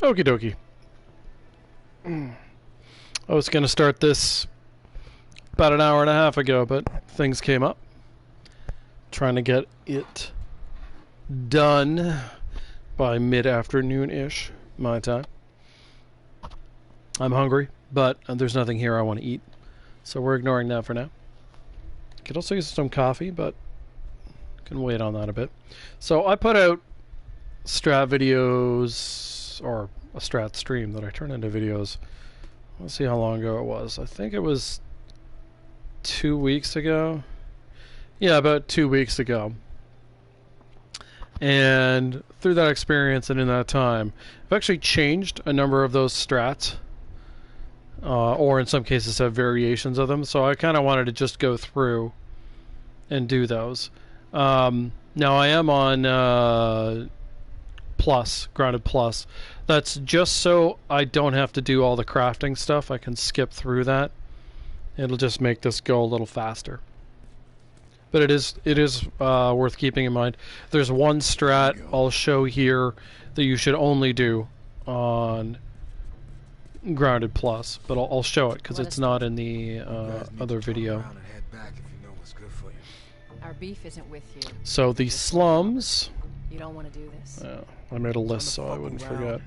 Okie dokie. I was going to start this about an hour and a half ago, but things came up. Trying to get it done by mid-afternoon-ish, my time. I'm hungry, but there's nothing here I want to eat, so we're ignoring that for now. Could also use some coffee, but can wait on that a bit. So I put out Strat videos, or a Strat stream that I turn into videos. Let's see how long ago it was. I think it was 2 weeks ago. Yeah, about 2 weeks ago. And through that experience and in that time, I've actually changed a number of those strats. Or in some cases have variations of them. So I kind of wanted to just go through and do those. Now I am on Plus, Grounded Plus. That's just so I don't have to do all the crafting stuff. I can skip through that. It'll just make this go a little faster. But it is worth keeping in mind. There's one strat I'll show here that you should only do on Grounded Plus, but I'll show it because it's not in the other video. Our beef isn't with you. So the slums. You don't want to do this. I made a list so I wouldn't forget.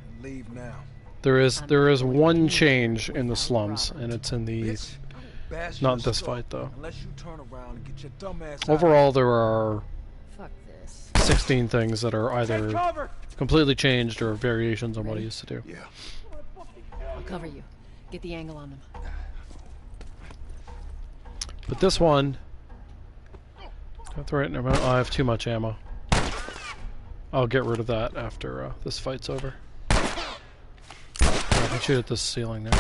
There is one change in the slums, and it's in the not in this fight though. Overall, there are 16 things that are either completely changed or variations on what I used to do. I'll cover you. Get the angle on them. But this one, I have too much ammo. I'll get rid of that after this fight's over. I can shoot at this ceiling now.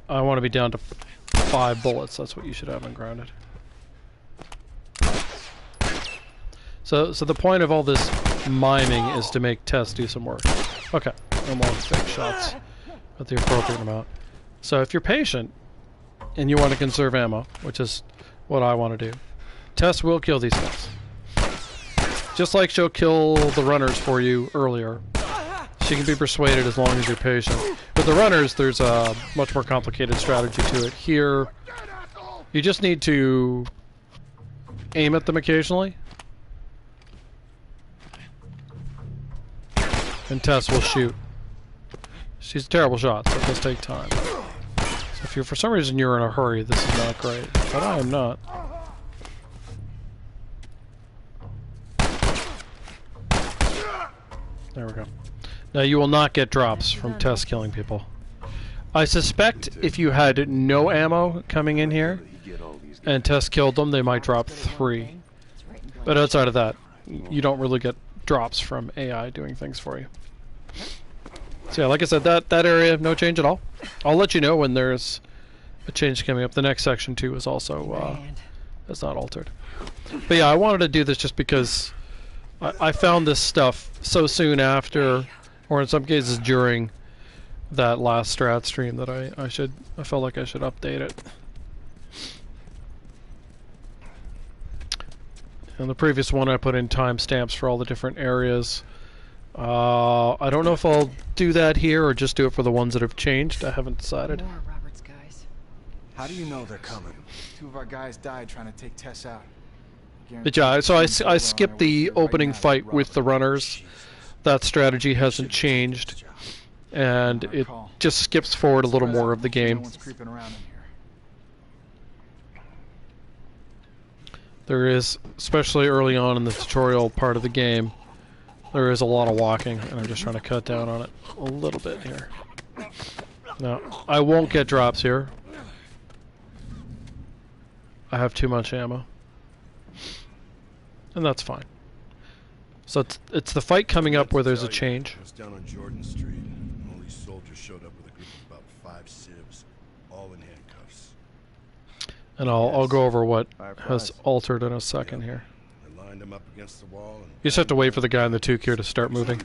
I want to be down to 5 bullets. That's what you should have on Grounded. So the point of all this miming is to make Tess do some work. Okay, I'm on fake shots at the appropriate amount. So if you're patient and you want to conserve ammo, which is what I want to do, Tess will kill these guys. Just like she'll kill the runners for you earlier. She can be persuaded as long as you're patient. With the runners, there's a much more complicated strategy to it. Here, you just need to aim at them occasionally. And Tess will shoot. She's a terrible shot, so it does take time. So if you're, for some reason you're in a hurry, this is not great. But I am not. There we go. Now you will not get drops from Tess killing people. I suspect if you had no ammo coming in here and Tess killed them, they might drop 3. But outside of that, you don't really get drops from AI doing things for you. So yeah, like I said, that area, no change at all. I'll let you know when there's a change coming up. The next section too is also it's not altered. But yeah, I wanted to do this just because I found this stuff so soon after, or in some cases during, that last Strat stream that I felt like I should update it. And the previous one I put in timestamps for all the different areas. I don't know if I'll do that here or just do it for the ones that have changed. I haven't decided. More Robert's guys. How do you know they're coming? 2 of our guys died trying to take Tess out. But yeah, so I skipped the opening fight with the runners. That strategy hasn't changed, and it just skips forward a little more of the game. There is, especially early on in the tutorial part of the game, there is a lot of walking, and I'm just trying to cut down on it a little bit here. Now, I won't get drops here. I have too much ammo. And that's fine. So it's the fight coming up where there's a change. I was down on Jordan Street. All these soldiers showed up with a group of about 5 civs, all in handcuffs. And I'll go over what has altered in a second here. I lined them up against the wall and You just have to wait for the guy in the toque here to start moving.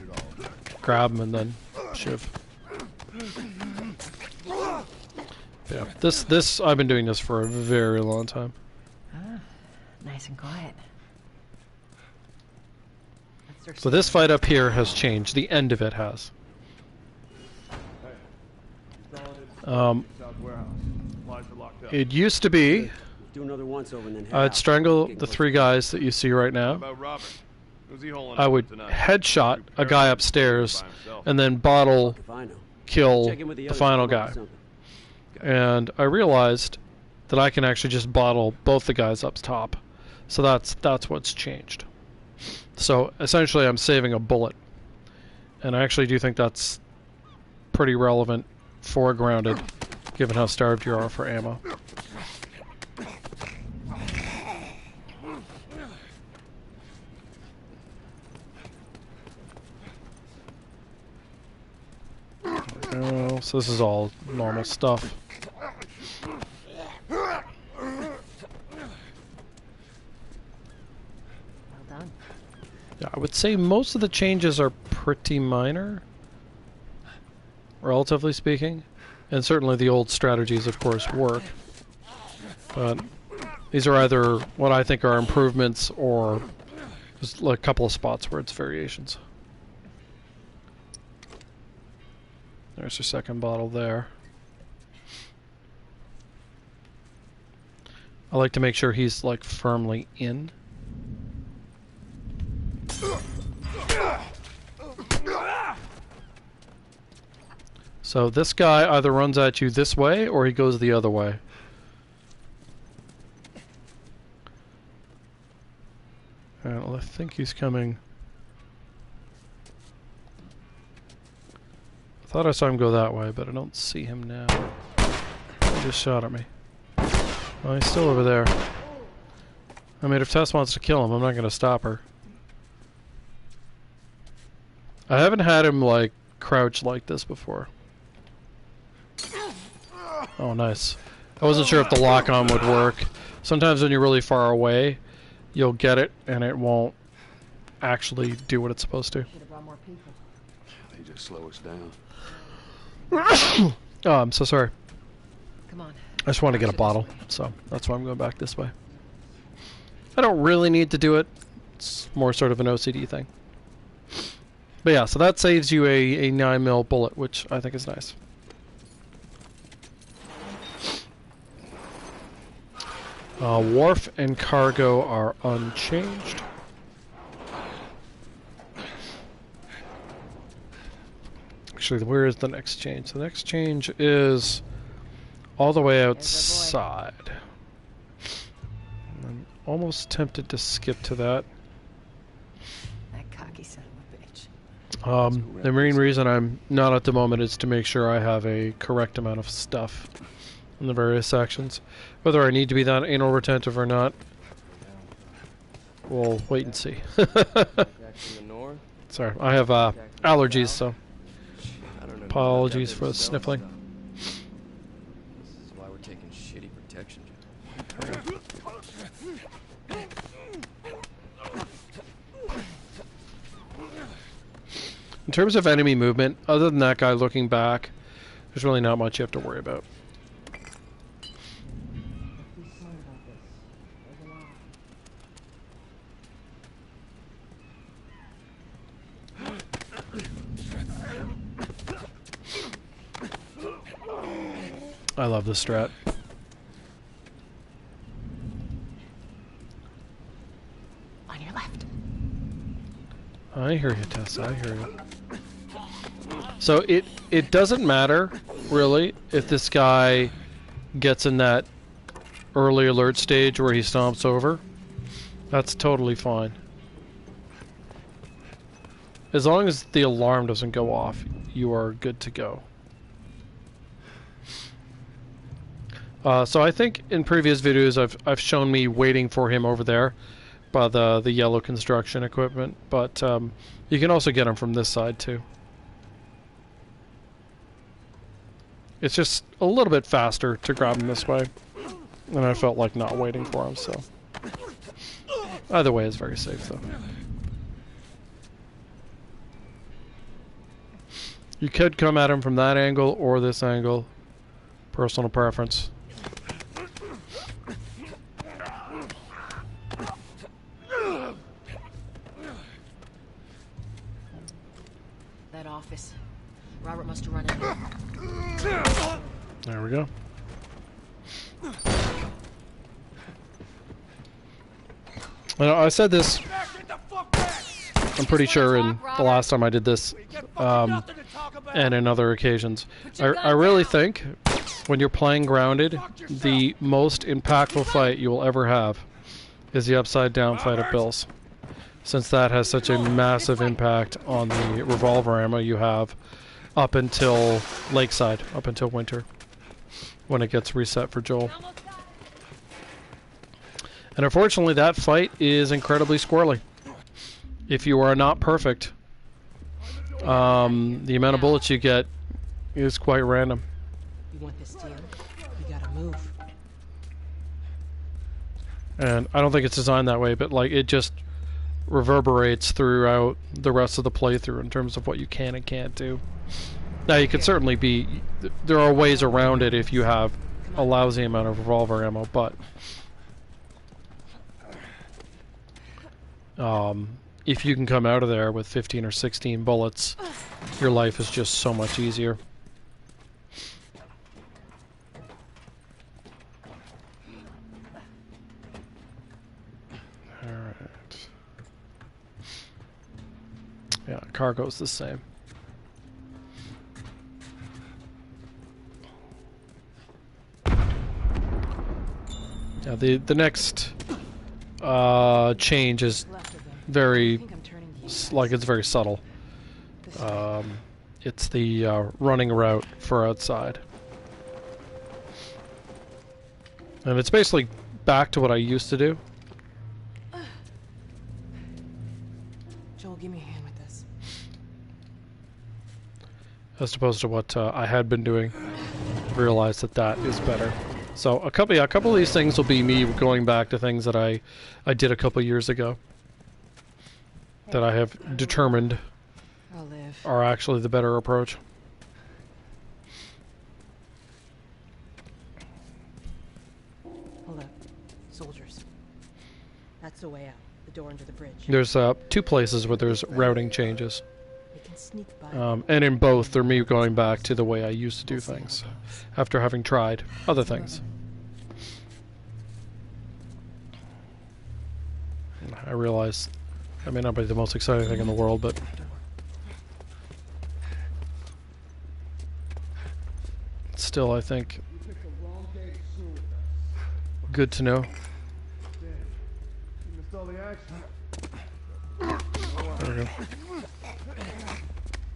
Grab him and then shiv. Yeah, this I've been doing this for a very long time. Ah, nice and quiet. So this fight up here has changed. The end of it has. It used to be Do another once over and then head I'd out. strangle Get the close. 3 guys that you see right now. About Robert? Who's he holding I up would tonight? headshot a guy upstairs By himself. and then bottle If I know. kill Check in with the the others, final come up guy. with something. And I realized that I can actually just bottle both the guys up top. So that's what's changed. So essentially I'm saving a bullet. And I actually do think that's pretty relevant for grounded, given how starved you are for ammo. Oh, so this is all normal stuff. Well done. Yeah, I would say most of the changes are pretty minor, relatively speaking. And certainly the old strategies, of course, work. But these are either what I think are improvements or just like a couple of spots where it's variations. There's your second bottle there. I like to make sure he's like firmly in. So this guy either runs at you this way or he goes the other way. Well, I think he's coming. I thought I saw him go that way, but I don't see him now. He just shot at me. Oh, he's still over there. I mean, if Tess wants to kill him, I'm not going to stop her. I haven't had him, like, crouch like this before. Oh, nice. I wasn't sure if the lock-on would work. Sometimes when you're really far away, you'll get it, and it won't actually do what it's supposed to. Should have brought more people. They just slow us down. Oh, I'm so sorry. Come on. I just want to get a bottle, so that's why I'm going back this way. I don't really need to do it. It's more sort of an OCD thing. But yeah, so that saves you a 9mm bullet, which I think is nice. Wharf and cargo are unchanged. Actually, where is the next change? The next change is all the way outside. I'm almost tempted to skip to that. That cocky son of a bitch. The main reason I'm not at the moment is to make sure I have a correct amount of stuff in the various sections. Whether I need to be that anal retentive or not, we'll wait and see. Sorry, I have allergies, so apologies for the sniffling. This is why we're taking shitty protection. In terms of enemy movement, other than that guy looking back, there's really not much you have to worry about. I love this strat. On your left. I hear you, Tess. I hear you. So it doesn't matter, really, if this guy gets in that early alert stage where he stomps over. That's totally fine. As long as the alarm doesn't go off, you are good to go. So I think in previous videos I've shown me waiting for him over there by the yellow construction equipment, but you can also get him from this side too. It's just a little bit faster to grab him this way, and I felt like not waiting for him, so either way is very safe though. You could come at him from that angle or this angle, personal preference. office. Robert must have run in there. There we go. I said this, I'm pretty sure, in the last time I did this, and in other occasions. I really think when you're playing Grounded, the most impactful fight you will ever have is the upside down fight at Bill's, since that has such a massive impact on the revolver ammo you have up until Lakeside, up until winter, when it gets reset for Joel. And unfortunately, that fight is incredibly squirrely. If you are not perfect, the amount of bullets you get is quite random. You want this deal? You gotta move. And I don't think it's designed that way, but like it just reverberates throughout the rest of the playthrough in terms of what you can and can't do. Now, you could certainly be... There are ways around it if you have a lousy amount of revolver ammo, but... if you can come out of there with 15 or 16 bullets, your life is just so much easier. Alright. Yeah, cargo's the same. Yeah, the next change is very, like, it's very subtle. It's the running route for outside. And it's basically back to what I used to do. Joel, give me a hand with this. As opposed to what I had been doing. Realized that that is better. So a couple of these things will be me going back to things that I did a couple years ago. That I have determined I'll live. are actually the better approach. Hold up. Soldiers. That's the way out. The door under the bridge. There's two places where there's routing changes. They can sneak by. And in both, they're me going back to the way I used to do things, after having tried other things. I realize that may not be the most exciting thing in the world, but still, I think, good to know. There we go.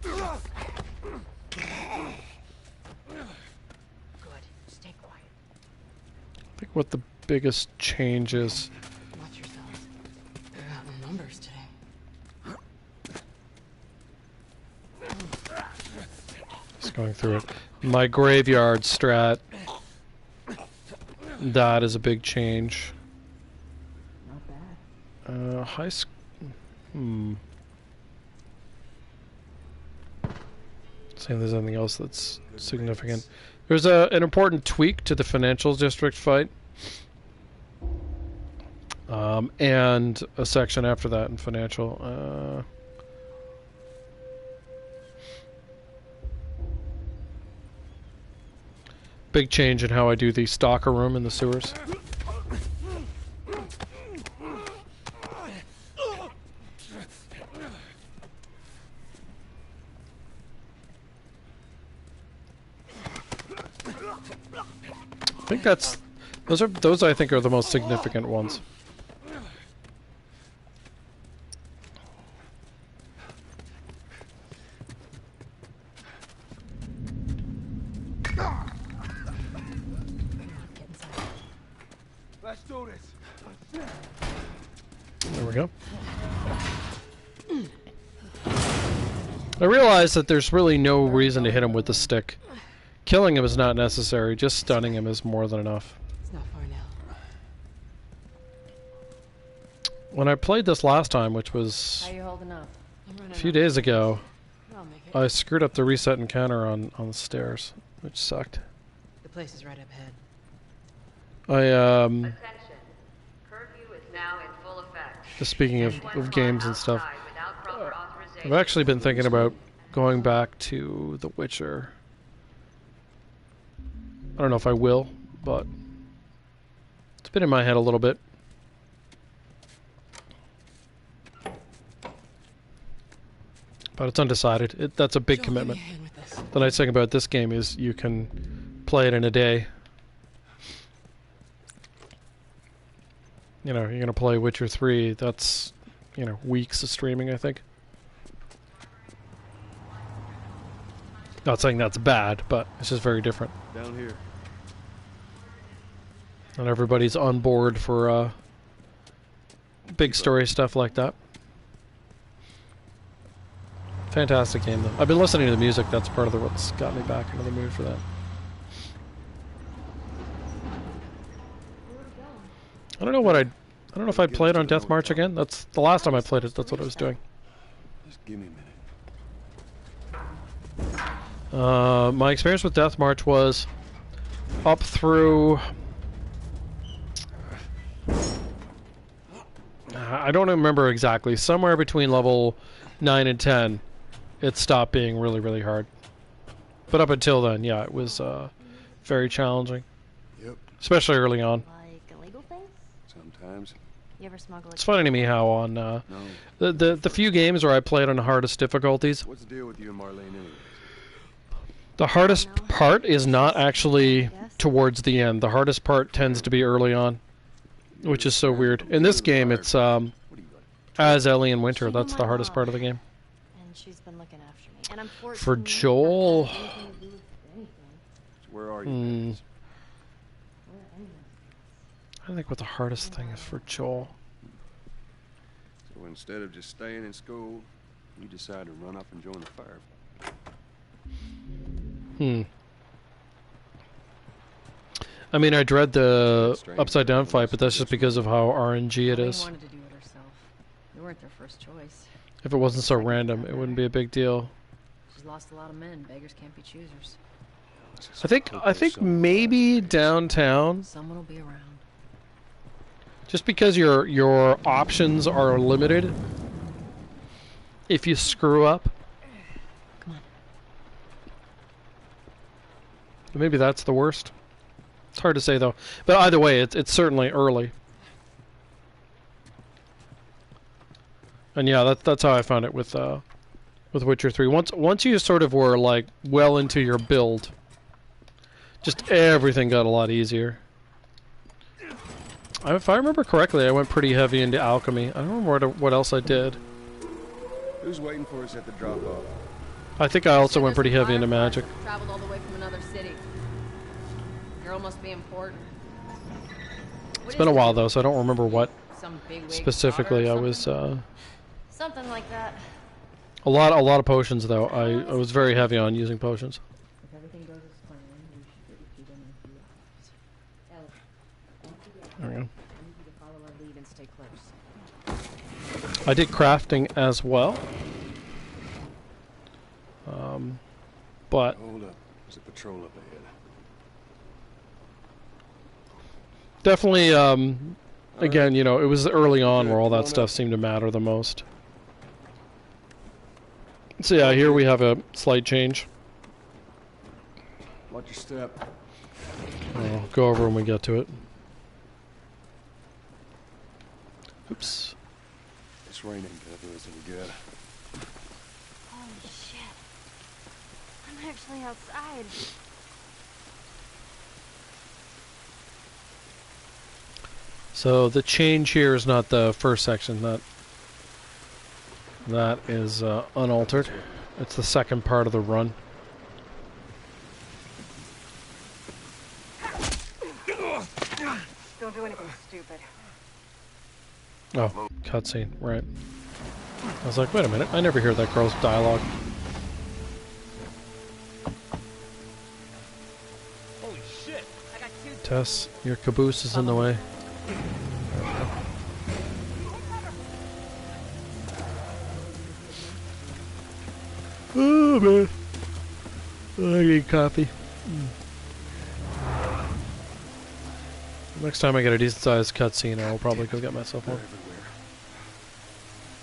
Good. Stay quiet. I think what the biggest change is... Watch yourselves. They're out in numbers today. Just going through it. My graveyard strat. That is a big change. Not bad. High school. See if there's anything else that's significant. There's an important tweak to the financial district fight. And a section after that in financial. Big change in how I do the stalker room in the sewers. I think that's those I think are the most significant ones. Let's do this. There we go. I realize that there's really no reason to hit him with the stick. Killing him is not necessary, just stunning him is more than enough. It's not far now. When I played this last time, which was How you holding up? a few days ago, I'll make it. I screwed up the reset encounter on the stairs, which sucked. The place is right up ahead. I, Attention. Curfew is now in full effect. just speaking of games and stuff, Outside without proper I've authorization actually been thinking about going back to The Witcher. I don't know if I will, but it's been in my head a little bit. But it's undecided. That's a big commitment. The nice thing about this game is you can play it in a day. You know, you're going to play Witcher 3, that's, you know, weeks of streaming, I think. Not saying that's bad, but it's just very different. Down here. Not everybody's on board for big story stuff like that. Fantastic game, though. I've been listening to the music. That's part of what's got me back into the mood for that. I don't know what I don't know if I played on Death March again. That's the last time I played it. That's what I was doing. Just give me a minute. My experience with Death March was up through. I don't remember exactly. Somewhere between level 9 and 10, it stopped being really, really hard. But up until then, yeah, it was very challenging. Yep. Especially early on. Like illegal things? Sometimes. You ever smuggle? It's funny to me how on No. the few games where I played on the hardest difficulties, What's the deal with you and Marlene anyway? the hardest part is not actually towards the end. The hardest part tends to be early on, which is so weird. In this game, it's What are you like? as Ellie in Winter. That's the hardest part of the game. And she's been looking after me. And I'm 14 For years Joel, old. Nothing to do with anything. Where are you? parents? Where anyone. I think what the hardest thing is for Joel. So instead of just staying in school, you decide to run up and join the fire. I mean, I dread the upside down fight, but that's just because of how RNG it Marlene is. wanted to do it herself. We weren't their first choice. If it wasn't so random, it wouldn't be a big deal. She's lost a lot of men. Beggars can't be choosers. I think maybe downtown, Someone will be around. just because your options are limited. If you screw up, Come on. maybe that's the worst. It's hard to say though. But either way, it's certainly early. And yeah, that's how I found it with Witcher 3. Once you sort of were like well into your build, just everything got a lot easier. If I remember correctly, I went pretty heavy into alchemy. I don't remember what else I did. Who's waiting for us at the drop-off? I think I also went pretty heavy into magic. Traveled all the way from another city. Girl must be important. It's been a while though, so I don't remember what Some bigwig specifically I daughter or was. something? Something like that. A lot of potions though. I was very heavy on using potions. If everything goes as planned, we should get you done in a few hours. Ellie, don't forget. There we go. I need you to follow our lead and stay close. I did crafting as well. But Hold up. There's a patrol up ahead. definitely, again, you know, it was early on where all that stuff seemed to matter the most. So yeah, here we have a slight change. Watch your step. I'll go over when we get to it. Oops. This rain ain't gonna do us any good. Holy shit. I'm actually outside. So the change here is not the first section. That is unaltered. It's the second part of the run. Don't do anything stupid. Oh, cutscene, right. I was like, wait a minute, I never hear that girl's dialogue. Holy shit! I got two. Tess, your caboose is in the way. Oh man, I need coffee. Next time I get a decent sized cutscene, I'll probably go get myself They're one. everywhere.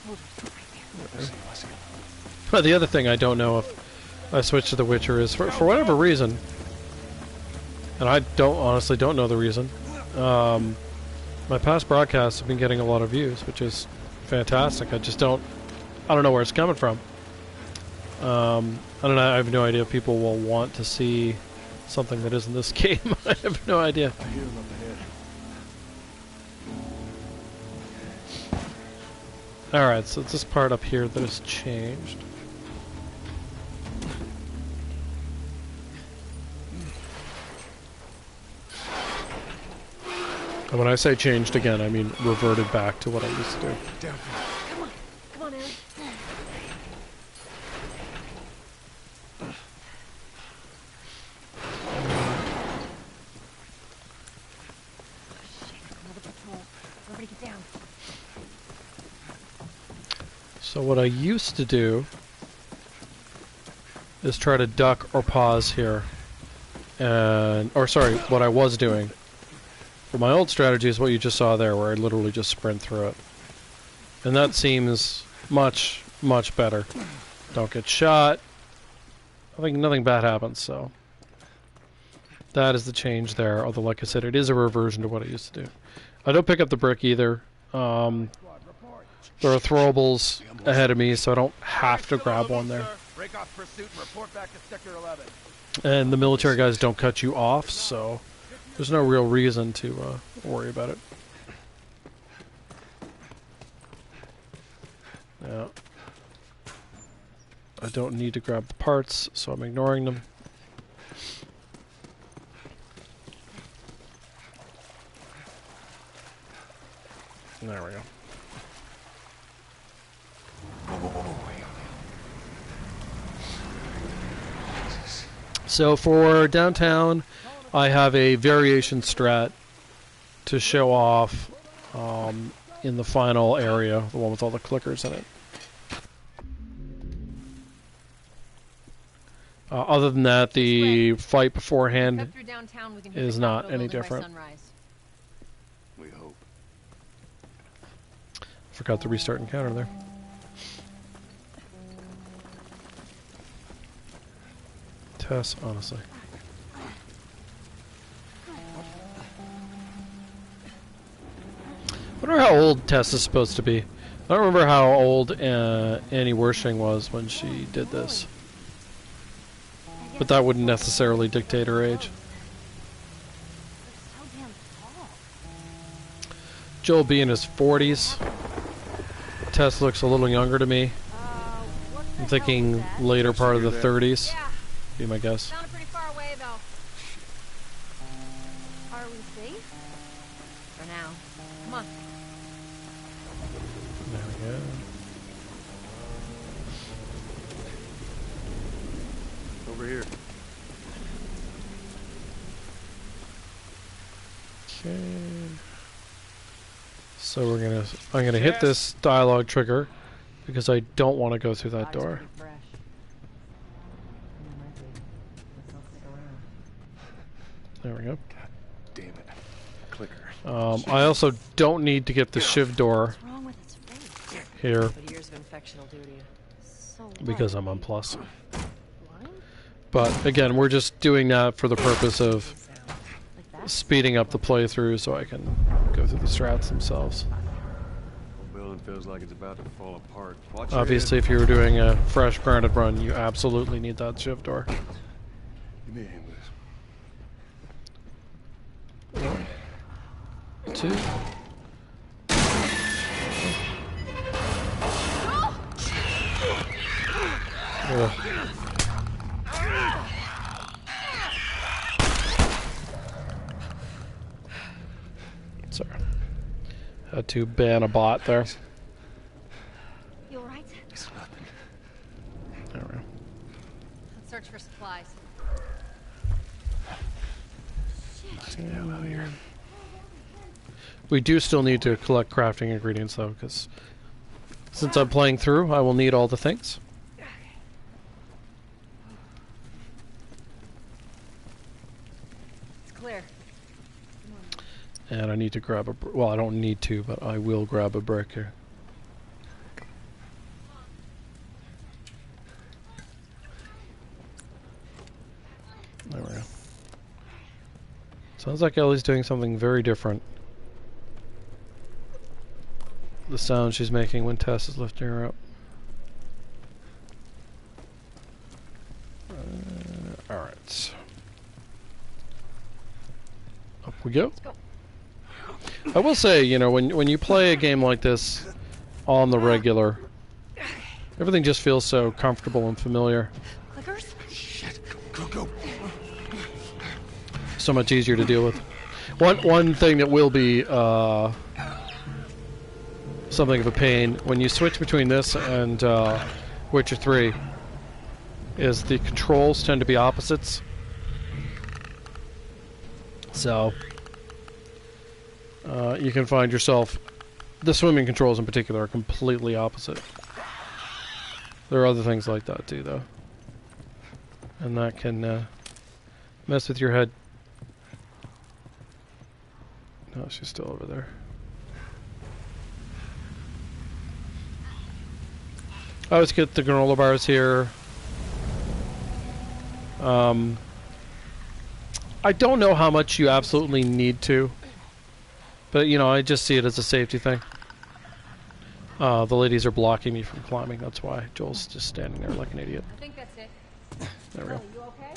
Hold it right there. I see 'em, I see 'em. The other thing I don't know if I switched to The Witcher is for whatever reason, and I honestly don't know the reason. My past broadcasts have been getting a lot of views, which is fantastic. I don't know where it's coming from. I don't know. I have no idea if people will want to see something that isn't this game. I have no idea. I hear him up ahead. Alright, so it's this part up here that has changed. And when I say changed again, I mean reverted back to what I used to do. Down. Come on, Ellie. Another patrol. Everybody get down. So what I used to do is try to duck or pause here. Or sorry, what I was doing. But my old strategy is what you just saw there, where I literally just sprint through it. And that seems much, much better. Don't get shot. I think nothing bad happens, so... That is the change there, although like I said, it is a reversion to what I used to do. I don't pick up the brick either. There are throwables ahead of me, so I don't have to grab one there. Break off pursuit and report back to Sector 11. And the military guys don't cut you off, so there's no real reason to worry about it. Yeah. I don't need to grab the parts, so I'm ignoring them. There we go. So for downtown, I have a variation strat to show off in the final area, the one with all the clickers in it. Other than that, the fight beforehand Cut through downtown, we can hit is the not Capitol any building by different. sunrise. We hope. Forgot to restart encounter there. Tess, honestly. I wonder how old Tess is supposed to be. I don't remember how old Annie Wershing was when she did this. But that wouldn't necessarily dictate her age. So damn tall. Joel B in his 40s. Tess looks a little younger to me. What the I'm hell thinking was that? later part of the that? 30s. Yeah, Be my guess. sounded pretty far away though. Are we safe? For now. Come on. There we go. Over here. Okay. So I'm gonna hit this dialogue trigger because I don't want to go through that Body's door. pretty fresh. Might be. Guess I'll stick around. There we go. Damn it. Clicker. I also don't need to get the shiv door What's wrong with its face? here But years of infection will do to you. So because what? I'm on plus. Blind? But again, we're just doing that for the purpose of Sound. Like that? speeding up the playthrough so I can go through the strats themselves. The building feels like it's about to fall apart. Watch your Obviously, if you were doing a fresh grounded run, you absolutely need that shiv door. head. Give me a hand with this. 2. Ugh. Sorry. Had to ban a bot there. You alright? It's nothing. There we go. Let's search for supplies. Let's get the hell out of here. We do still need to collect crafting ingredients though, because since I'm playing through, I will need all the things. It's clear. And I need to grab a... Well, I don't need to, but I will grab a brick here. Sounds like Ellie's doing something very different. The sound she's making when Tess is lifting her up. Alright. Up we go. I will say, you know, when you play a game like this on the regular, everything just feels so comfortable and familiar. Clickers? Shit. Go. So much easier to deal with. One thing that will be something of a pain when you switch between this and Witcher 3 is the controls tend to be opposites. So you can find yourself, the swimming controls in particular are completely opposite. There are other things like that too, though, and that can mess with your head. No, she's still over there. I always get the granola bars here. I don't know how much you absolutely need to, but you know, I just see it as a safety thing. The ladies are blocking me from climbing, that's why. Joel's just standing there like an idiot. I think that's it. There we go. You okay?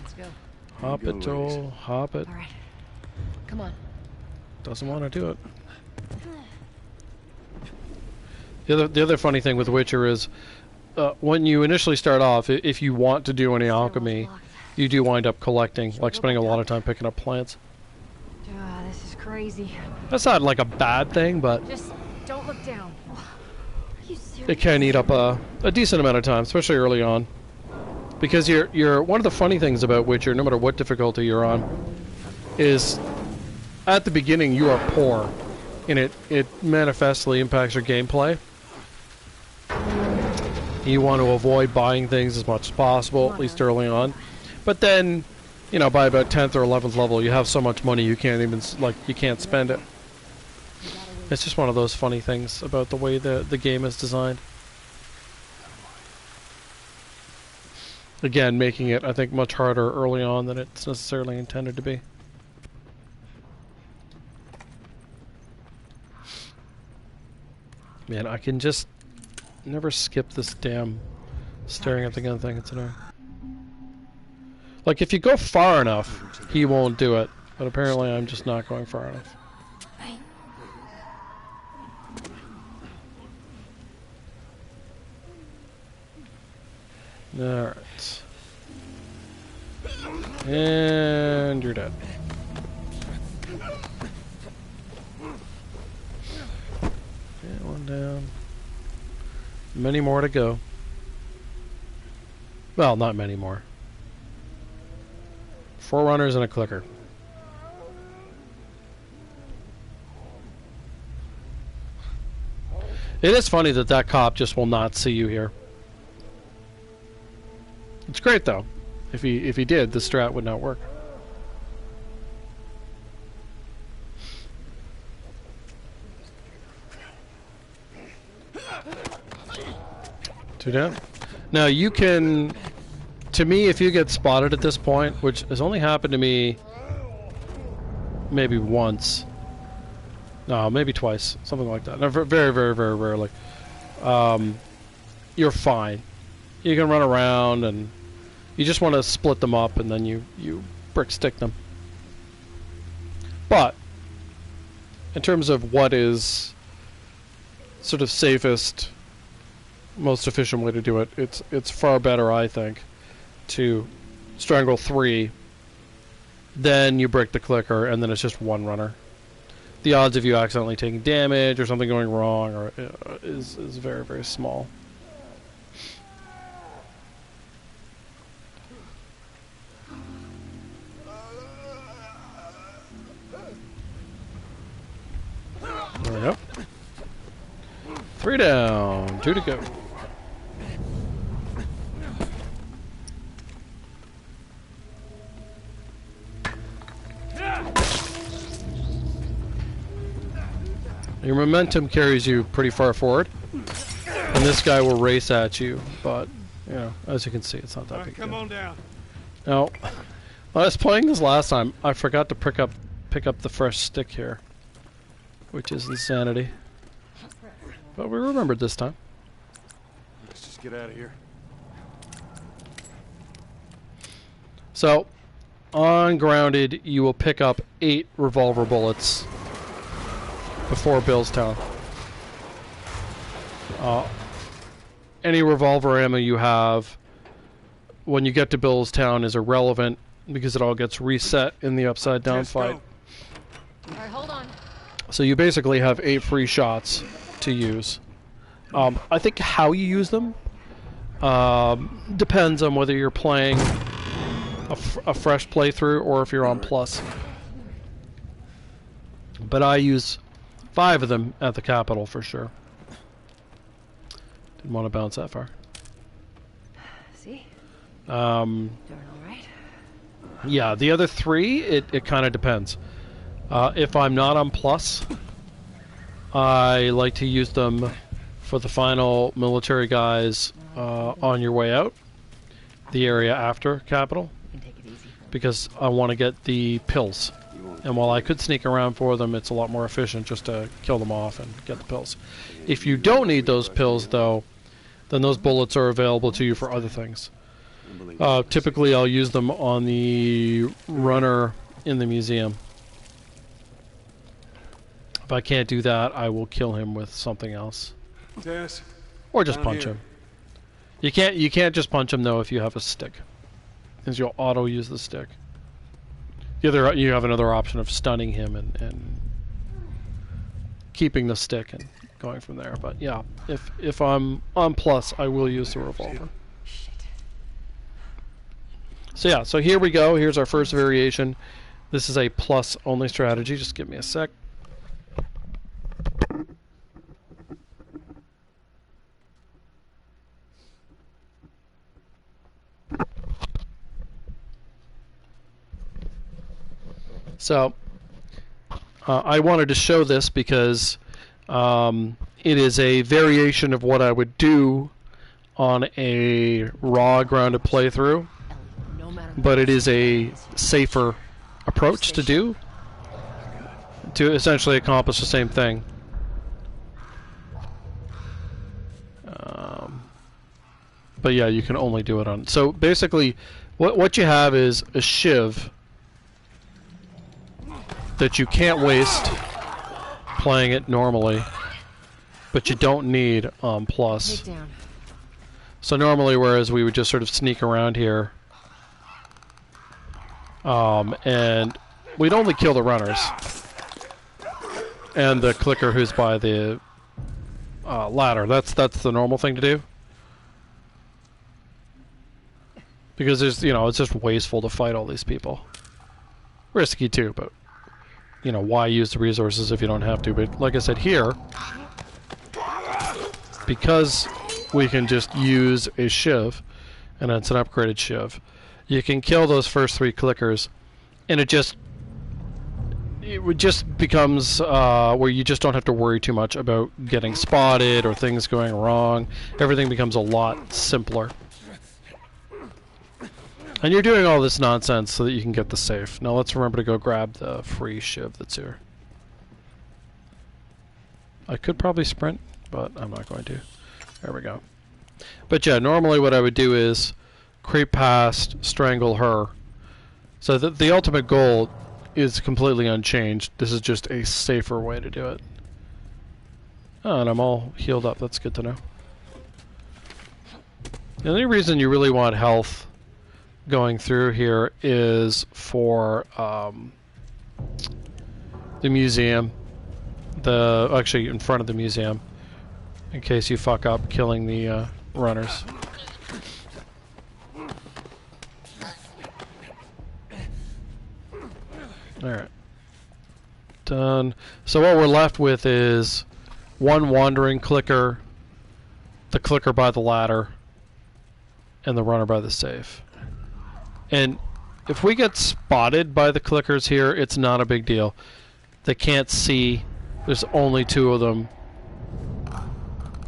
Let's go. Hop Go, it, Joel. Hop it. All right. Come on. Doesn't want to do it. The other funny thing with Witcher is when you initially start off, if you want to do any alchemy, you do wind up collecting, like spending a lot of time picking up plants. This is crazy. That's not like a bad thing, but Just don't look down. Are you serious? it can eat up a decent amount of time, especially early on. Because you're one of the funny things about Witcher, no matter what difficulty you're on, is at the beginning you are poor, and it manifestly impacts your gameplay. You want to avoid buying things as much as possible, at least early on. But then, you know, by about 10th or 11th level, you have so much money you can't even, you can't spend it. It's just one of those funny things about the way the game is designed. Again, making it, I think, much harder early on than it's necessarily intended to be. Man, I can just never skip this damn staring at the gun thing. It's annoying. Like, if you go far enough, he won't do it. But apparently I'm just not going far enough. Alright. And you're dead. Yeah, one down. Many more to go. Well, not many more. 4 runners and a clicker. It is funny that that cop just will not see you here. It's great though. If he did, the strat would not work. Two down. Now you can, to me, if you get spotted at this point, which has only happened to me maybe once. No, maybe twice, something like that. No, very, very, very rarely. You're fine. You can run around, and you just want to split them up, and then you brick stick them. But in terms of what is sort of safest, most efficient way to do it, it's far better, I think, to strangle 3, then you break the clicker, and then it's just 1 runner. The odds of you accidentally taking damage or something going wrong is very, very small. There we go. 3 down, 2 to go. Your momentum carries you pretty far forward, and this guy will race at you, but you know, as you can see, it's not that big. Come on down. Now, when I was playing this last time, I forgot to pick up the fresh stick here, which is insanity. But we remembered this time. Let's just get out of here. So, on grounded, you will pick up 8 revolver bullets before Billstown. Any revolver ammo you have when you get to Billstown is irrelevant because it all gets reset in the upside down fight. Alright, hold on. So you basically have 8 free shots to use. I think how you use them depends on whether you're playing a fresh playthrough or if you're on plus. But I use 5 of them at the Capitol for sure. Didn't want to bounce that far. See? Um, Doing alright? yeah, the other 3, it kind of depends. If I'm not on plus, I like to use them for the final military guys on your way out, the area after Capitol, You can take it easy. because I want to get the pills. And while I could sneak around for them, it's a lot more efficient just to kill them off and get the pills. If you don't need those pills, though, then those bullets are available to you for other things. Typically, I'll use them on the runner in the museum. If I can't do that, I will kill him with something else, Tess. or just Down punch here. him. You can't just punch him though if you have a stick, because you'll auto use the stick. You have another option of stunning him and keeping the stick and going from there. But yeah, if I'm on plus, I will use the revolver. So yeah, so here we go. Here's our first variation. This is a plus only strategy. Just give me a sec. So I wanted to show this because it is a variation of what I would do on a raw grounded playthrough, No matter but it is a safer approach to do to essentially accomplish the same thing. But yeah, you can only do it on. So basically, what you have is a shiv that you can't waste playing it normally, but you don't need plus. Take down. So normally, whereas we would just sort of sneak around here, and we'd only kill the runners and the clicker who's by the ladder. That's the normal thing to do, because there's it's just wasteful to fight all these people. Risky too, but why use the resources if you don't have to? But like I said here, because we can just use a shiv, and it's an upgraded shiv, you can kill those first 3 clickers, and it just becomes where you just don't have to worry too much about getting spotted or things going wrong. Everything becomes a lot simpler. And you're doing all this nonsense so that you can get the safe. Now let's remember to go grab the free shiv that's here. I could probably sprint, but I'm not going to. There we go. But yeah, normally what I would do is creep past, strangle her. So the ultimate goal is completely unchanged. This is just a safer way to do it. Oh, and I'm all healed up. That's good to know. The only reason you really want health going through here is for the museum, actually in front of the museum, in case you fuck up killing the runners. Alright. Done. So what we're left with is one wandering clicker, the clicker by the ladder, and the runner by the safe. And if we get spotted by the clickers here, it's not a big deal. They can't see. There's only 2 of them.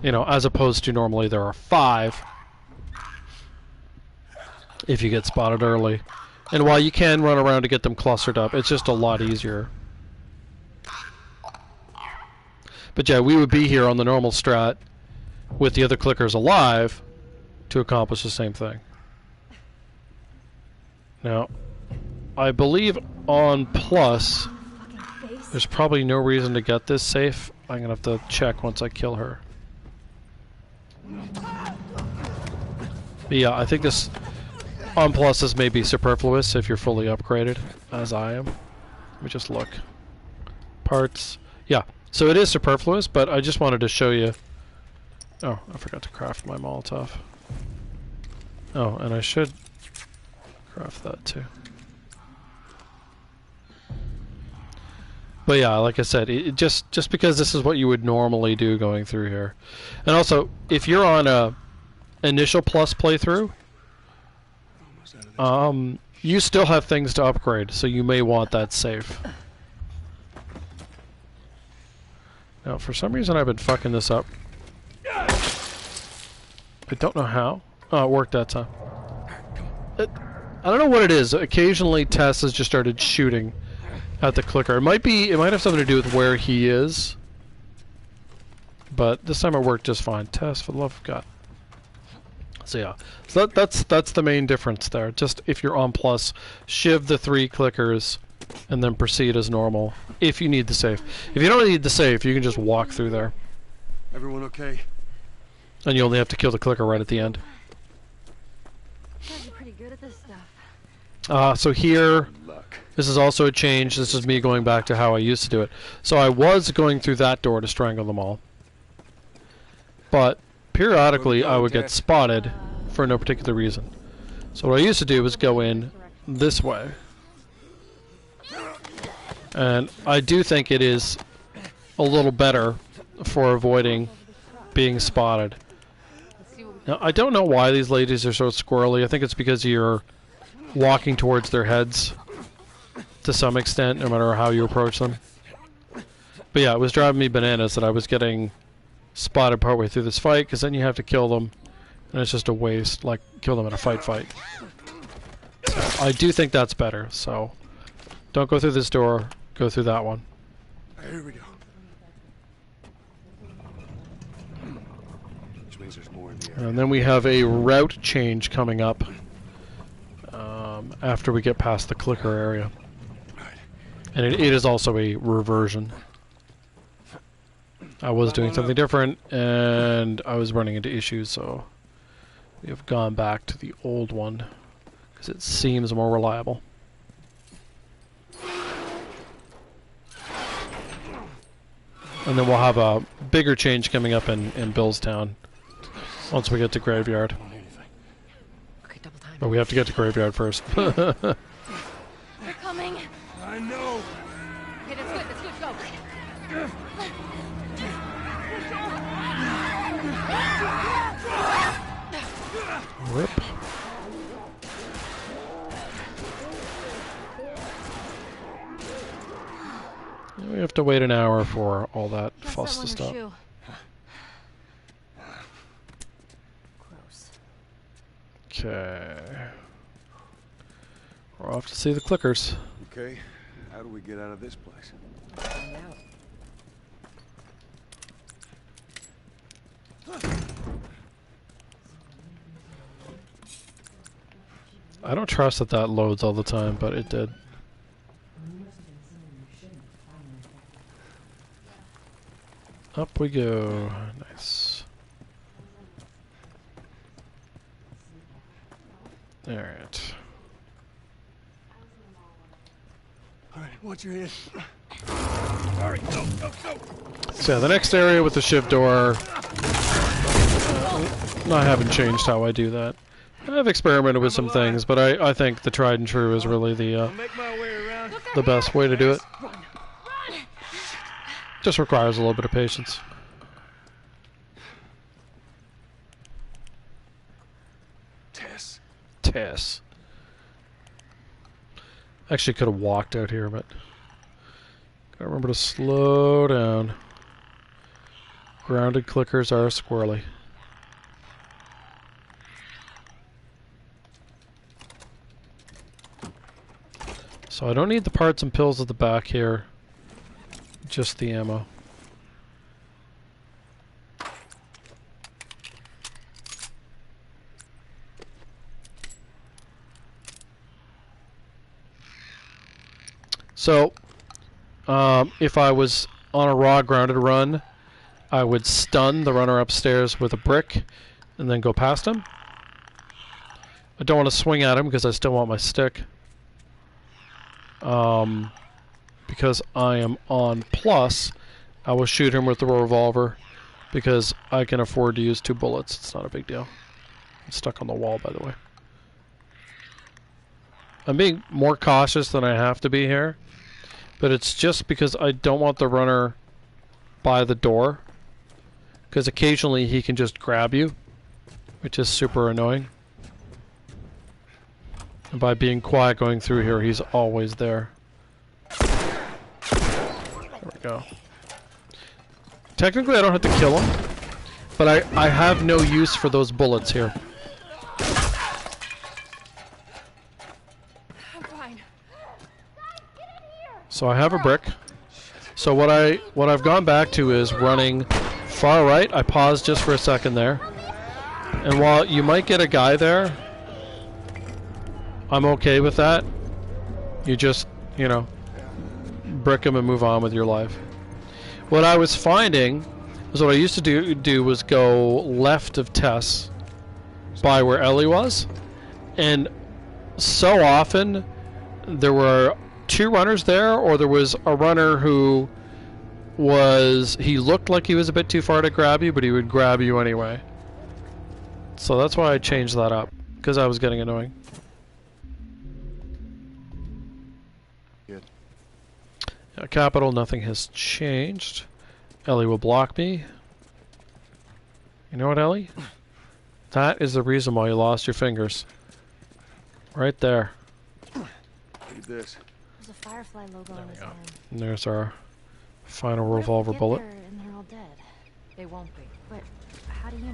As opposed to normally there are 5. if you get spotted early. And while you can run around to get them clustered up, it's just a lot easier. But yeah, we would be here on the normal strat with the other clickers alive to accomplish the same thing. Now, I believe on plus, there's probably no reason to get this safe. I'm gonna have to check once I kill her. But yeah, I think this on plus this may be superfluous if you're fully upgraded, as I am. Let me just look. Parts. Yeah, so it is superfluous, but I just wanted to show you. Oh, I forgot to craft my Molotov. Oh, and I should craft that too. But yeah, like I said, it just because this is what you would normally do going through here. And also, if you're on a initial plus playthrough, you still have things to upgrade, so you may want that safe. Now, for some reason I've been fucking this up. I don't know how. Oh, it worked that time. I don't know what it is. Occasionally Tess has just started shooting at the clicker. It might have something to do with where he is. But this time it worked just fine. Tess, for the love of God. So yeah. So that's the main difference there. Just if you're on plus, shiv the 3 clickers and then proceed as normal if you need the safe. If you don't need the safe, you can just walk through there. Everyone okay? And you only have to kill the clicker right at the end. Guys are pretty good at this stuff. So here, Luck. this is also a change. This is me going back to how I used to do it. So I was going through that door to strangle them all. But periodically I would get spotted for no particular reason. So what I used to do was go in this way. And I do think it is a little better for avoiding being spotted. Now, I don't know why these ladies are so squirrely. I think it's because you're walking towards their heads to some extent, no matter how you approach them. But yeah, it was driving me bananas that I was getting spotted partway through this fight, because then you have to kill them, and it's just a waste, like kill them in a fight. So I do think that's better, so don't go through this door, go through that one. Here we go. Which means there's more in the area. And then we have a route change coming up after we get past the clicker area. And it is also a reversion. I was doing something different, and I was running into issues, so we have gone back to the old one, because it seems more reliable. And then we'll have a bigger change coming up in Billstown once we get to Graveyard. Okay, double time. But we have to get to Graveyard first. They're coming. I know. Okay, that's good, go. Rip. We have to wait an hour for all that fuss to stop. Gross. Okay. We're off to see the clickers. Okay, how do we get out of this place? Find out. I don't trust that that loads all the time, but it did. Up we go. Nice. Alright. Alright, watch your head. So yeah, the next area with the shift door, I haven't changed how I do that. I've experimented with some things, but I think the tried and true is really the best way to do it. Just requires a little bit of patience. Tess. Actually could have walked out here, but gotta remember to slow down. Grounded clickers are squirrely. So I don't need the parts and pills at the back here. Just the ammo. So, if I was on a raw grounded run, I would stun the runner upstairs with a brick and then go past him. I don't want to swing at him because I still want my stick. Because I am on plus, I will shoot him with the revolver because I can afford to use 2 bullets. It's not a big deal. I'm stuck on the wall, by the way. I'm being more cautious than I have to be here, but it's just because I don't want the runner by the door, because occasionally he can just grab you, which is super annoying. And by being quiet going through here, he's always there. There we go. Technically I don't have to kill him, but I have no use for those bullets here. I'm fine. So I have a brick. So what I've gone back to is running far right. I paused just for a second there. And while you might get a guy there, I'm okay with that. You just, you know, brick him and move on with your life. What I was finding is what I used to do was go left of Tess by where Ellie was. And so often there were 2 runners there, or there was a runner who he looked like he was a bit too far to grab you, but he would grab you anyway. So that's why I changed that up, because I was getting annoying. Good. Capital, nothing has changed. Ellie will block me. You know what, Ellie? That is the reason why you lost your fingers. Right there. Read this. There's a Firefly logo on his hand. And there's our final What if we revolver get bullet. there and they're all dead? They won't be. But how do you know?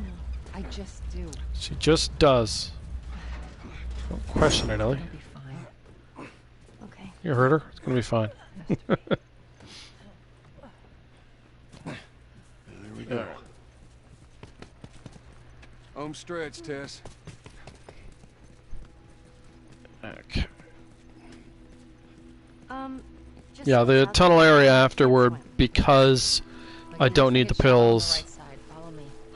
I just do. She just does. Don't question it, Ellie. It'll be fine. Okay. You heard her. It's gonna be fine. There we go. Home stretch, Tess. Okay. Just Yeah, the outside tunnel area afterward, swim. because I don't need the pills. Right side.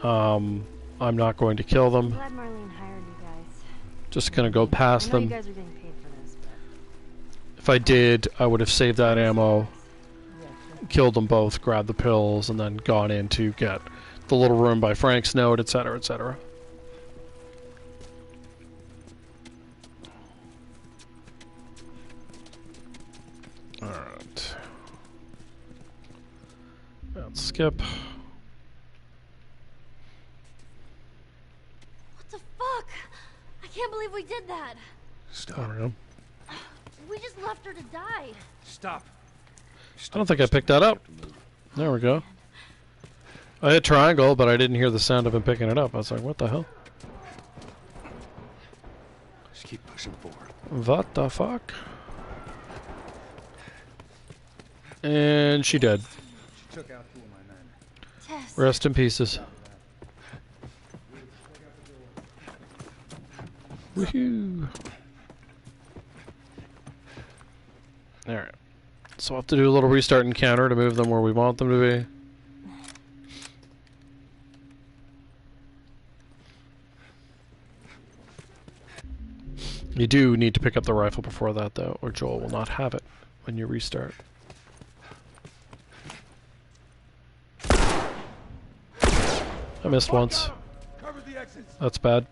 Follow me. I'm not going to kill I'm them. glad Marlene hired you guys. Just gonna go I past know you them. guys are getting paid for this, but If I did, I would have saved that ammo, killed them both, grabbed the pills, and then gone in to get the little room by Frank's note, etc., etc. Alright. Let's skip. what the fuck? I can't believe we did that. Stop. There we go. We just left her to die. Stop. I don't think I picked that up. There we go. I hit triangle, but I didn't hear the sound of him picking it up. I was like, what the hell? Just keep pushing forward. What the fuck? And she dead. She took out 2 of my men. Tess. Rest in pieces. Woohoo! Alright. So I'll have to do a little restart encounter to move them where we want them to be. You do need to pick up the rifle before that, though, or Joel will not have it when you restart. I missed once. Cover the exits. That's bad.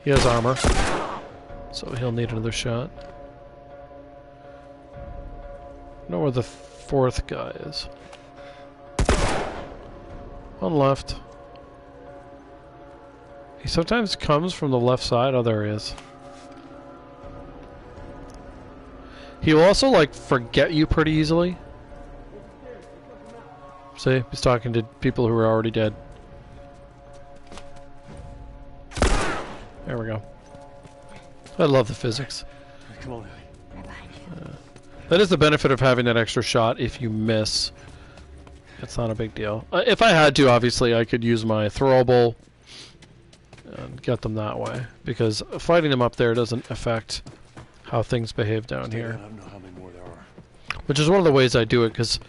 He has armor, so he'll need another shot. I know where the 4th guy is. On left. He sometimes comes from the left side. Oh, there he is. He will also, like, forget you pretty easily. See? He's talking to people who are already dead. There we go. I love the physics. Come on, Ellie. Right behind you. That is the benefit of having that extra shot if you miss. It's not a big deal. If I had to, obviously, I could use my throwable and get them that way. Because fighting them up there doesn't affect how things behave down here. I don't know how many more there are. Which is one of the ways I do it, because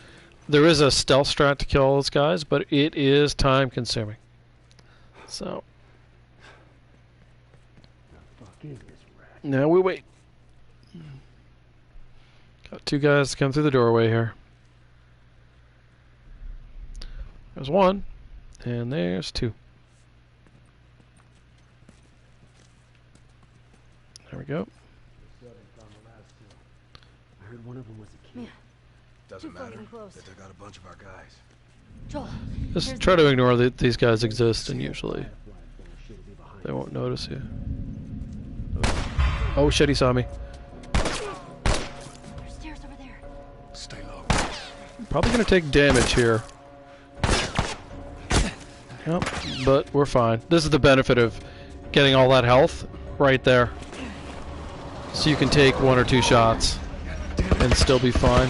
there is a stealth strat to kill all those guys, but it is time consuming. So. Now we wait. Got two guys to come through the doorway here. There's one, and there's two. There we go. I heard one of them was a kid. Yeah. Doesn't Too matter. fucking close. They took out a bunch of our guys. Joel. Just here's try the- to ignore that these guys exist, and usually they won't notice you. Oh shit, he saw me. There's stairs over there. Stay low. Probably gonna take damage here. Yep, but we're fine. This is the benefit of getting all that health right there. So you can take one or two shots and still be fine.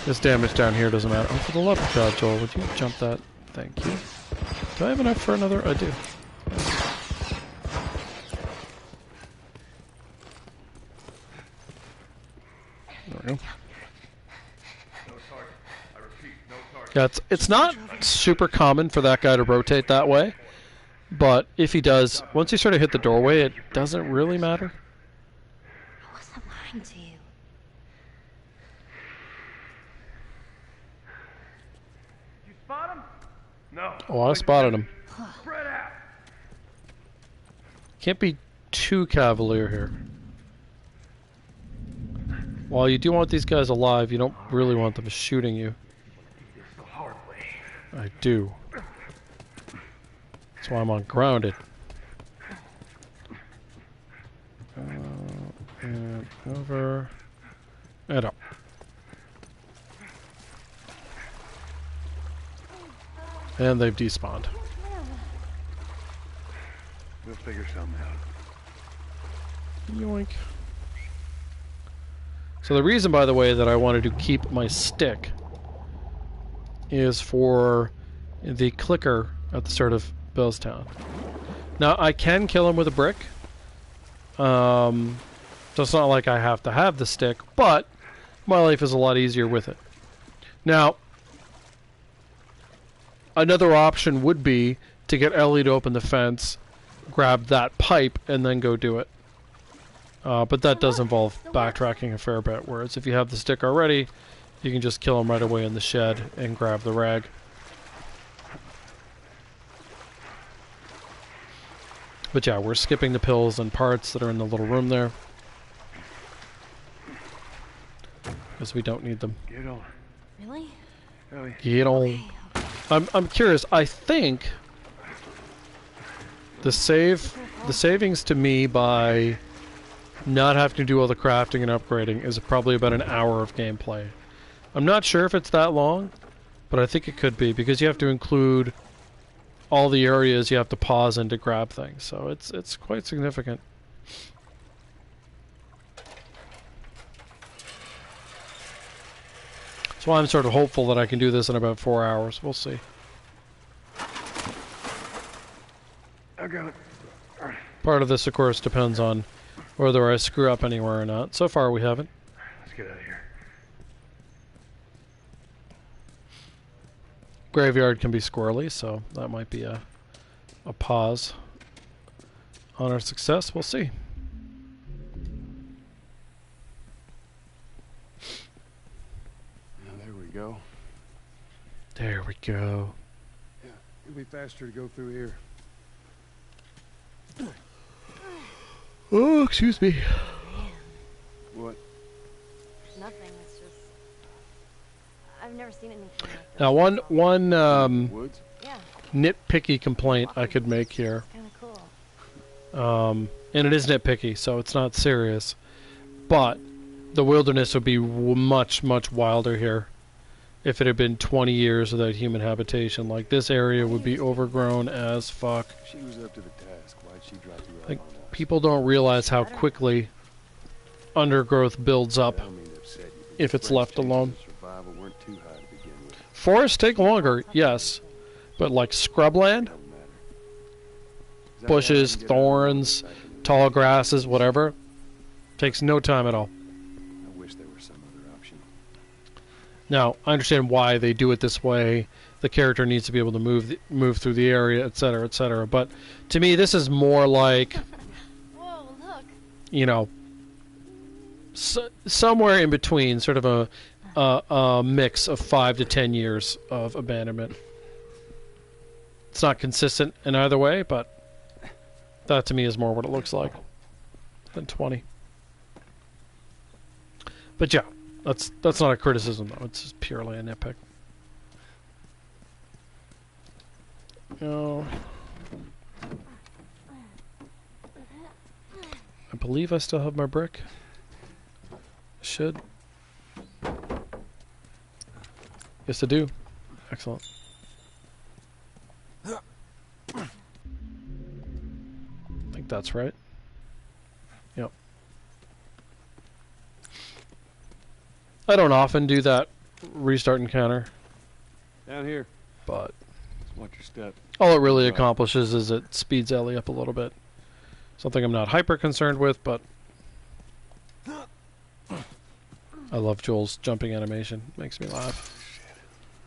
This damage down here doesn't matter. Oh, for the love of God, Joel, would you jump that? Thank you. Do I have enough for another? I do. There we go. Yeah, it's not super common for that guy to rotate that way, but if he does, once you sort of hit the doorway, it doesn't really matter. I wasn't lying to you. You spot him? No. Oh, I spotted him. Spread out. Can't be too cavalier here. While you do want these guys alive, you don't really want them shooting you. The hard way. I do. That's why I'm on grounded. And over. And up. And they've despawned. We'll figure something out. Yoink. So the reason, by the way, that I wanted to keep my stick is for the clicker at the start of Billstown. Now, I can kill him with a brick. So it's not like I have to have the stick, but my life is a lot easier with it. Now, another option would be to get Ellie to open the fence, grab that pipe, and then go do it. But that does involve backtracking a fair bit, whereas if you have the stick already, you can just kill him right away in the shed and grab the rag. But yeah, we're skipping the pills and parts that are in the little room there, because we don't need them. Get on. Really? Ellie. Get on. I'm curious. I think the savings to me by not having to do all the crafting and upgrading is probably about an hour of gameplay. I'm not sure if it's that long, but I think it could be, because you have to include all the areas you have to pause in to grab things, so it's quite significant. So I'm sort of hopeful that I can do this in about 4 hours. We'll see. I got it. Part of this, of course, depends on whether I screw up anywhere or not. So far, we haven't. Let's get out of here. Graveyard can be squirrely, so that might be a pause on our success. We'll see. Now, there we go. There we go. Yeah, it'll be faster to go through here. Oh, excuse me. What? Nothing. It's just. I've never seen anything like this. Now, one Woods? Yeah. nitpicky complaint I could make here, Kind of cool. and it is nitpicky, so it's not serious, but the wilderness would be much, much wilder here. if it had been 20 years without human habitation. Like, this area would be overgrown as fuck. She was up to the task. Why'd she drop you out Like, on us? people don't realize how quickly undergrowth builds up Tell me they've said you, but if your it's friends' left alone. chances of survival weren't too high to begin with. Forests take longer, yes, but like scrubland, Don't matter. Is that bushes, why I can get out of the thorns, water back in the tall day? grasses, whatever, takes no time at all. I wish there was some other option. Now, I understand why they do it this way. The character needs to be able to move through the area, etc., etc. But to me, this is more like, Whoa, look. you know, somewhere in between, sort of a mix of 5 to 10 years of abandonment. It's not consistent in either way, but that to me is more what it looks like than 20. But yeah, that's not a criticism though. It's just purely a nitpick. No. I believe I still have my brick. Should. Yes, I do. Excellent. I think that's right. Yep. I don't often do that restart encounter, Down here. but Just watch your step. all it really accomplishes is it speeds Ellie up a little bit. Something I'm not hyper concerned with, but I love Joel's jumping animation. Makes me laugh.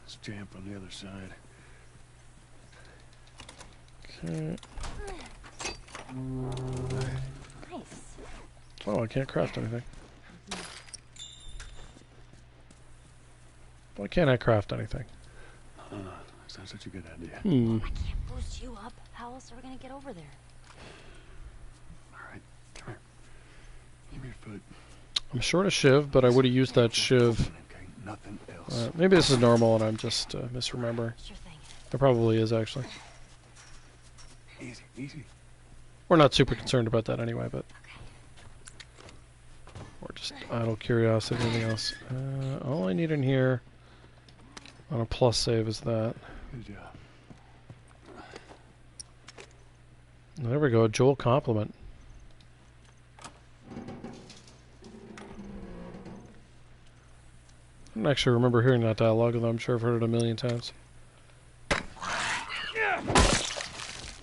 Let's jump on the other side. Okay. Nice. Oh, I can't craft anything. Why can't I craft anything? That's not such a good idea. Hmm. I can't boost you up. How else are we gonna get over there? Alright, come here. Give me your foot. I'm short a shiv, but I would have used that shiv. Okay, nothing else. Maybe this is normal and I'm just misremembering. Sure thing. It probably is, actually. Easy, easy. We're not super concerned about that anyway, but... Or just idle curiosity, anything else. All I need in here on a plus save is that. Good job. There we go, Joel compliment. I don't actually remember hearing that dialogue, although I'm sure I've heard it a million times.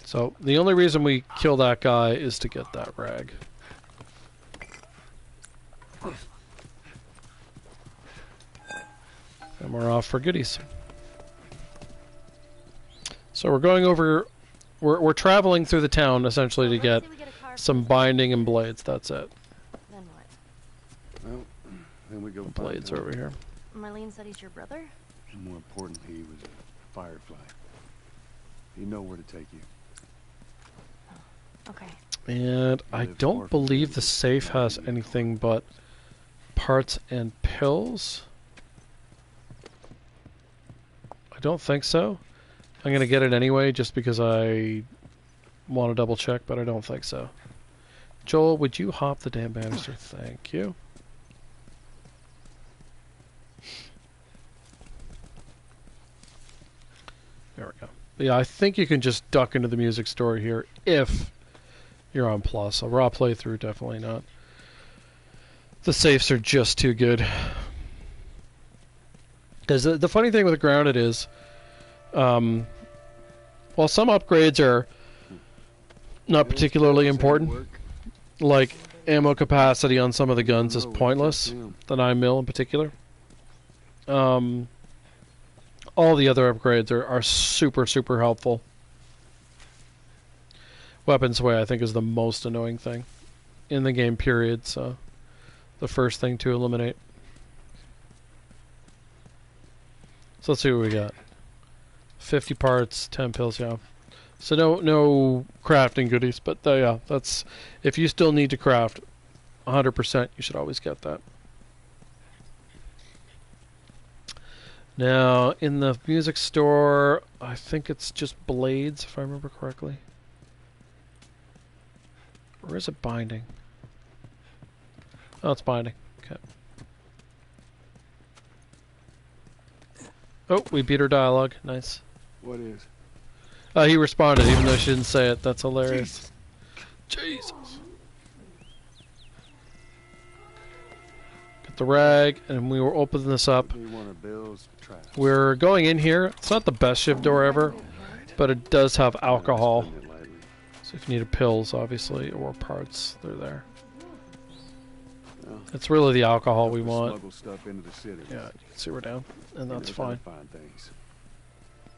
So, the only reason we kill that guy is to get that rag. And we're off for goodies. So we're going over... We're traveling through the town, essentially, to get some binding and blades. That's it. Then what? Well, then we go The find blades her. are over here. Marlene said he's your brother? And more importantly, he was a firefly. You know where to take you. Okay. And I don't believe the safe has anything but parts and pills. I don't think so. I'm going to get it anyway just because I want to double check, but I don't think so. Joel, would you hop the damn banister? Thank you. There we go. Yeah, I think you can just duck into the music store here if you're on Plus. A raw playthrough, definitely not. The safes are just too good. Because the funny thing with Grounded is, while some upgrades are not particularly important, like ammo capacity on some of the guns is pointless, the 9mm in particular, all the other upgrades are super, super helpful. Weapons way, I think, is the most annoying thing in the game, period, so the first thing to eliminate. So let's see what we got. 50 parts, 10 pills, yeah. So no crafting goodies, but yeah, that's... If you still need to craft 100%, you should always get that. Now, in the music store, I think it's just blades, if I remember correctly. Or is it binding? Oh, it's binding. Okay. Oh, we beat her dialogue. Nice. What is? He responded even though she didn't say it. That's hilarious. Jesus. Get the rag, and we will open this up. One of Bill's traps. We're going in here. It's not the best shift door ever, but it does have alcohol. So if you need pills, obviously, or parts, they're there. It's really the alcohol we want. Smuggle stuff into the city. Yeah, you can see we're down, and that's fine. Find things.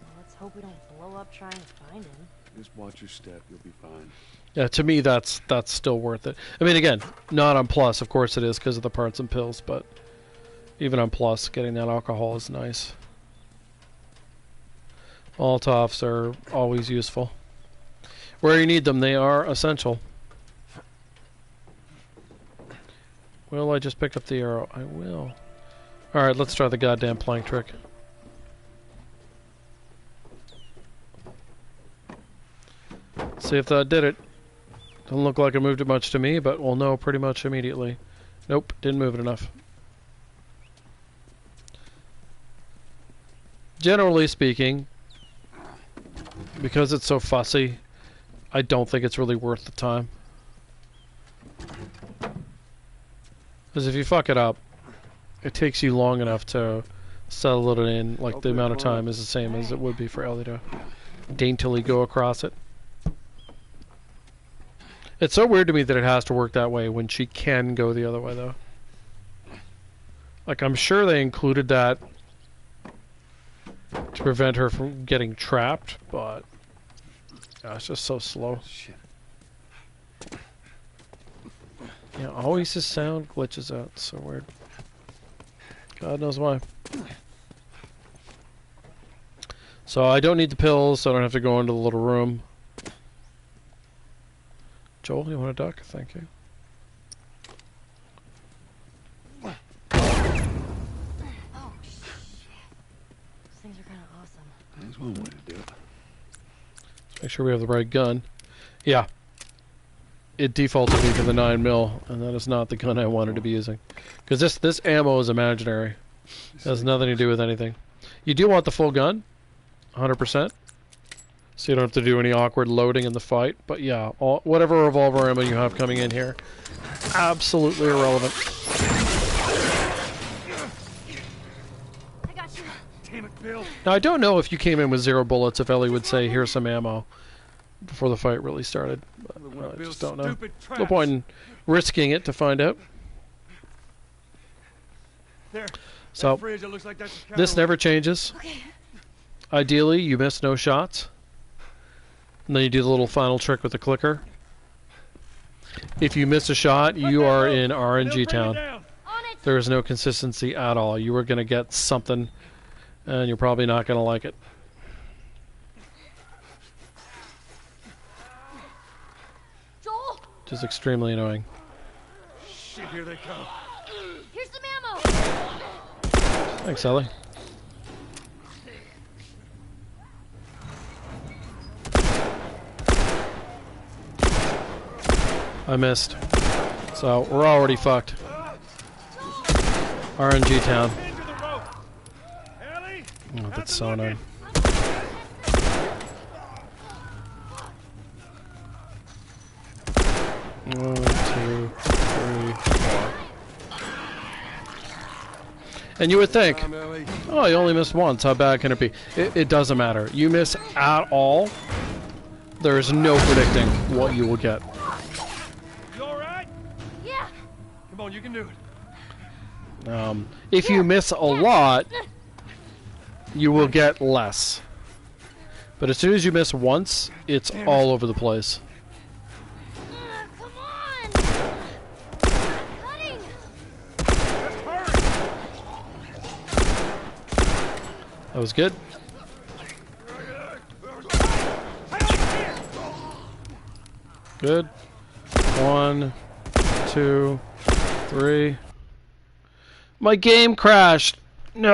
Well, let's hope we don't blow up trying to find him. Just watch your step. You'll be fine. Yeah, to me, that's still worth it. I mean, again, not on Plus, of course it is, because of the parts and pills, but even on Plus, getting that alcohol is nice. Molotovs are always useful. Where you need them, they are essential. Will I just pick up the arrow? I will. Alright, let's try the goddamn plank trick. See if that did it. Doesn't look like it moved it much to me, but we'll know pretty much immediately. Nope, didn't move it enough. Generally speaking, because it's so fussy, I don't think it's really worth the time. Because if you fuck it up, it takes you long enough to settle it in, like the amount of time is the same as it would be for Ellie to daintily go across it. It's so weird to me that it has to work that way when she can go the other way, though. Like, I'm sure they included that to prevent her from getting trapped, but yeah, it's just so slow. Shit. Yeah, always his sound glitches out. It's so weird. God knows why. So I don't need the pills, so I don't have to go into the little room. Joel, you want a duck? Thank you. Oh, shit. Those things are kind of awesome. That's one way to do it. Let's make sure we have the right gun. Yeah. It defaulted me to the 9mm, and that is not the gun I wanted to be using. Because this ammo is imaginary. It has nothing to do with anything. You do want the full gun, 100%. So you don't have to do any awkward loading in the fight. But yeah, whatever revolver ammo you have coming in here, absolutely irrelevant. I got you. Damn it, Bill. Now I don't know if you came in with 0 bullets, if Ellie would say, here's some ammo, before the fight really started. But I just don't know. No point in risking it to find out. There. So, Fridge, it looks like that's a this never changes. Okay. Ideally, you miss no shots. And then you do the little final trick with the clicker. If you miss a shot, you are in RNG town. On it. There is no consistency at all. You are going to get something, and you're probably not going to like it. Joel. Which is extremely annoying. Shit, here they come. Here's some ammo. Thanks, Ellie. I missed. So, we're already fucked. RNG town. Into the rope. Ellie, Oh, that's so annoying. One, two, three, four. And you would think, oh, you only missed once. How bad can it be? It doesn't matter. You miss at all, there is no predicting what you will get. you all right? Yeah. Come on, you can do it. If you miss a lot, you will get less. But as soon as you miss once, it's all over the place. Come on. Cutting. That was good. Good. 1, 2, 3. My game crashed. No.